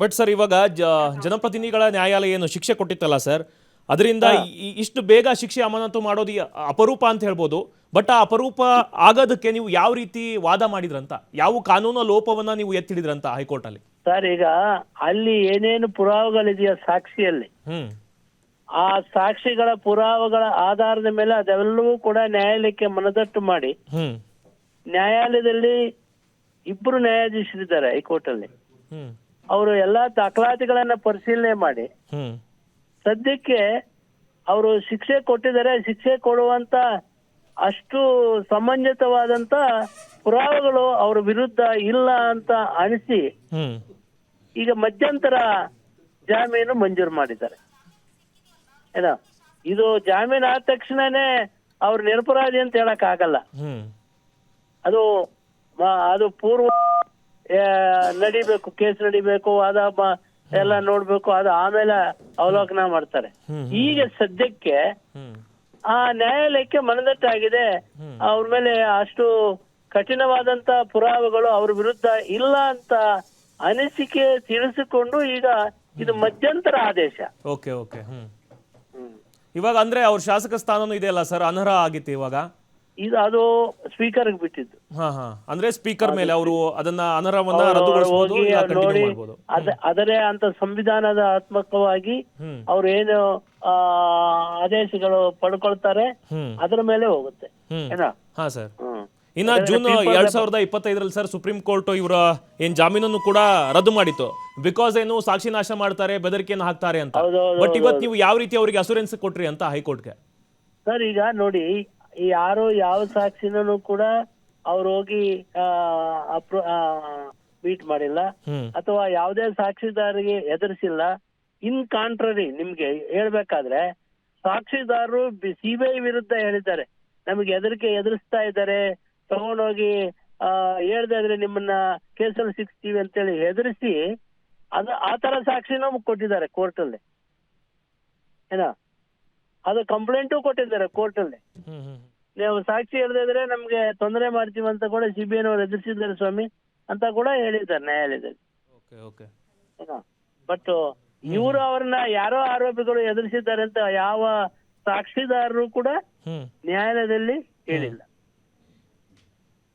But sir ಇವಾಗ ಜನಪ್ರತಿನಿಧಿಗಳ ನ್ಯಾಯಾಲಯ ಏನು ಶಿಕ್ಷೆ ಕೊಟ್ಟಿತ್ತಲ್ಲ ಸರ್, ಅದರಿಂದ ಇಷ್ಟು ಬೇಗ ಶಿಕ್ಷೆ ಅಮಾನತು ಮಾಡೋದು ಅಪರೂಪ ಅಂತ ಹೇಳ್ಬೋದು. ಬಟ್ ಆ ಅಪರೂಪ ಆಗೋದಕ್ಕೆ ನೀವು ಯಾವ ರೀತಿ ವಾದ ಮಾಡಿದ್ರಂತ, ಯಾವ ಕಾನೂನು ಲೋಪವನ್ನ ನೀವು ಎತ್ತಿಡಿದ್ರಂತ ಹೈಕೋರ್ಟ್ ಅಲ್ಲಿ? ಸರ್, ಈಗ ಅಲ್ಲಿ ಏನೇನು ಪುರಾವೆಗಳಿದೆಯಾ ಸಾಕ್ಷಿಯಲ್ಲಿ, ಆ ಸಾಕ್ಷಿಗಳ ಪುರಾವೆಗಳ ಆಧಾರದ ಮೇಲೆ ಅದೆಲ್ಲವೂ ಕೂಡ ನ್ಯಾಯಾಲಯಕ್ಕೆ ಮನದಟ್ಟು ಮಾಡಿ, ನ್ಯಾಯಾಲಯದಲ್ಲಿ ಇಬ್ಬರು ನ್ಯಾಯಾಧೀಶರಿದ್ದಾರೆ ಹೈಕೋರ್ಟ್ ಅಲ್ಲಿ. ಅವರು ಎಲ್ಲಾ ದಾಖಲಾತಿಗಳನ್ನ ಪರಿಶೀಲನೆ ಮಾಡಿ ಸದ್ಯಕ್ಕೆ ಅವರು ಶಿಕ್ಷೆ ಕೊಟ್ಟಿದ್ದಾರೆ. ಶಿಕ್ಷೆ ಕೊಡುವಂತ ಅಷ್ಟು ಸಮಂಜಸವಾದಂತ ಪುರಾವೆಗಳು ಅವ್ರ ವಿರುದ್ಧ ಇಲ್ಲ ಅಂತ ಅನಿಸಿ ಈಗ ಮಧ್ಯಂತರ ಜಾಮೀನು ಮಂಜೂರು ಮಾಡಿದ್ದಾರೆ. ಏನೋ ಇದು ಜಾಮೀನು ಆದ ತಕ್ಷಣನೇ ಅವ್ರು ನಿರಪರಾಧಿ ಅಂತ ಹೇಳಕ್ ಆಗಲ್ಲ. ಅದು ಪೂರ್ವ ನಡಿಬೇಕು, ಕೇಸ್ ನಡಿಬೇಕು, ಎಲ್ಲ ನೋಡ್ಬೇಕು, ಅದು ಆಮೇಲೆ ಅವಲೋಕನ ಮಾಡ್ತಾರೆ. ಈಗ ಸದ್ಯಕ್ಕೆ ಆ ನ್ಯಾಯಾಲಯಕ್ಕೆ ಮನದಟ್ಟಾಗಿದೆ, ಅವ್ರ ಮೇಲೆ ಅಷ್ಟು ಕಠಿಣವಾದಂತ ಪುರಾವೆಗಳು ಅವ್ರ ವಿರುದ್ಧ ಇಲ್ಲ ಅಂತ ಅನಿಸಿಕೆ ತಿಳಿಸಿಕೊಂಡು ಈಗ ಇದು ಮಧ್ಯಂತರ ಆದೇಶ. Okay okay. ಇವಾಗ ಅಂದ್ರೆ ಅವ್ರ ಶಾಸಕ ಸ್ಥಾನನೂ ಇದೆಯಲ್ಲ ಸರ್, ಅನರ್ಹ ಆಗಿತ್ತು ಇವಾಗ. ಅದು ಸ್ಪೀಕರ್ ಬಿಟ್ಟಿದ್ದು. ಅಂದ್ರೆ ಸ್ಪೀಕರ್ ಮೇಲೆ ಅವರು ಅದನ್ನ ಅನರ್ಹವನ್ನ ರದ್ದುಗೊಳಿಸಬಹುದು, ಕಂಟಿನ್ಯೂ ಮಾಡಬಹುದು. ಅದರೇ ಅಂತ ಸಂವಿಧಾನದ ಆತ್ಮಕವಾಗಿ ಅವ್ರು ಏನು ಆದೇಶಗಳು ಪಡ್ಕೊಳ್ತಾರೆ ಅದರ ಮೇಲೆ ಹೋಗುತ್ತೆ. ಹಾ ಸರ್. ಇನ್ನ ಜೂನ್ 2025 ಸರ್ ಸುಪ್ರೀಂ ಕೋರ್ಟ್ ಇವರ ಏನ್ ಜಾಮೀನನ್ನು ಕೂಡ ರದ್ದು ಮಾಡಿತ್ತು. ಬಿಕಾಸ್ ಏನು ಸಾಕ್ಷಿ ನಾಶ ಮಾಡ್ತಾರೆ, ಬೆದರಿಕೆಯನ್ನು ಹಾಕ್ತಾರೆ ಅಂತ. ಬಟ್ ಇವತ್ತು ನೀವು ಯಾವ ರೀತಿ ಅವರಿಗೆ ಅಸೂರೆನ್ಸ್ ಕೊಟ್ರಿ ಅಂತ ಹೈಕೋರ್ಟ್ಗೆ? ಸರ್, ಈಗ ನೋಡಿ, ಯಾರು ಯಾವ ಸಾಕ್ಷಿನೂ ಕೂಡ ಅವ್ರು ಹೋಗಿ ಮೀಟ್ ಮಾಡಿಲ್ಲ ಅಥವಾ ಯಾವುದೇ ಸಾಕ್ಷಿದಾರರಿಗೆ ಎದುರಿಸಿಲ್ಲ. ಇನ್ ಕಾಂಟ್ರರಿ ನಿಮ್ಗೆ ಹೇಳ್ಬೇಕಾದ್ರೆ ಸಾಕ್ಷಿದಾರರು ಸಿಬಿಐ ವಿರುದ್ಧ ಹೇಳಿದ್ದಾರೆ, ನಮಗೆ ಎದುರಿಸ್ತಾ ಇದ್ದಾರೆ, ತಗೊಂಡೋಗಿ ಹೇಳ್ದೆ ಇದ್ರೆ ನಿಮ್ಮನ್ನ ಕೇಸಲ್ಲಿ ಸಿಕ್ಸ್ತೀವಿ ಅಂತೇಳಿ ಹೆದರಿಸಿ ಆ ತರ ಸಾಕ್ಷಿನೂ ಕೊಟ್ಟಿದ್ದಾರೆ ಕೋರ್ಟ್ ಅಲ್ಲಿ. ಏನೋ ಅದು ಕಂಪ್ಲೇಂಟು ಕೊಟ್ಟಿದ್ದಾರೆ ಕೋರ್ಟ್ ಅಲ್ಲಿ. ನೀವು ಸಾಕ್ಷಿ ಹೇಳ್ದಿದ್ರೆ ನಮ್ಗೆ ತೊಂದರೆ ಮಾಡ್ತೀವಿ ಅಂತ ಕೂಡ ಸಿಬಿಐನವ್ರು ಎದುರಿಸಿದ್ದಾರೆ ಸ್ವಾಮಿ ಅಂತ ಕೂಡ ಹೇಳಿದ್ದಾರೆ ನ್ಯಾಯಾಲಯದಲ್ಲಿ. ಬಟ್ ಇವರು ಅವ್ರನ್ನ ಯಾರೋ ಆರೋಪಿಗಳು ಎದುರಿಸಿದ್ದಾರೆ ಅಂತ ಯಾವ ಸಾಕ್ಷಿದಾರರು ಕೂಡ ನ್ಯಾಯಾಲಯದಲ್ಲಿ ಹೇಳಿಲ್ಲ.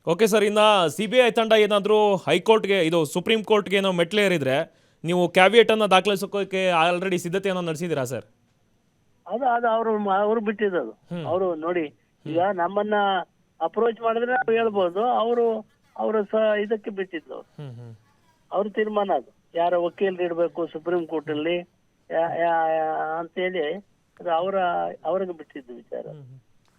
ಓಕೆ ಸರ್, ಇನ್ನ ಸಿಬಿಐ ತಂಡ ಏನಾದ್ರು ಹೈಕೋರ್ಟ್ಗೆ ಇದು ಸುಪ್ರೀಂ ಕೋರ್ಟ್ಗೆ ಏನೋ ಮೆಟ್ಲೆ ಏರಿದ್ರೆ ನೀವು ಕ್ಯಾವಿಯೇಟ್ ಅನ್ನ ದಾಖಲಿಸೋಕೆ ಆಲ್ರೆಡಿ ಸಿದ್ಧತೆಯನ್ನು ನಡೆಸಿದಿರಾ ಸರ್? ಅದು ಅವ್ರು ಬಿಟ್ಟಿದ್ದು. ಅವರು ನೋಡಿ, ಈಗ ನಮ್ಮನ್ನ ಅಪ್ರೋಚ್ ಮಾಡಿದ್ರೆ ನಾವು ಹೇಳ್ಬೋದು, ಅವರು ಇದಕ್ಕೆ ಬಿಟ್ಟಿದ್ದು, ಅವ್ರ ತೀರ್ಮಾನ ಅದು. ಯಾರ ವಕೀಲರು ಇಡ್ಬೇಕು ಸುಪ್ರೀಂ ಕೋರ್ಟ್ ಅಲ್ಲಿ ಅಂತೇಳಿ ಅದು ಅವ್ರಿಗೆ ಬಿಟ್ಟಿದ್ದು ವಿಚಾರ.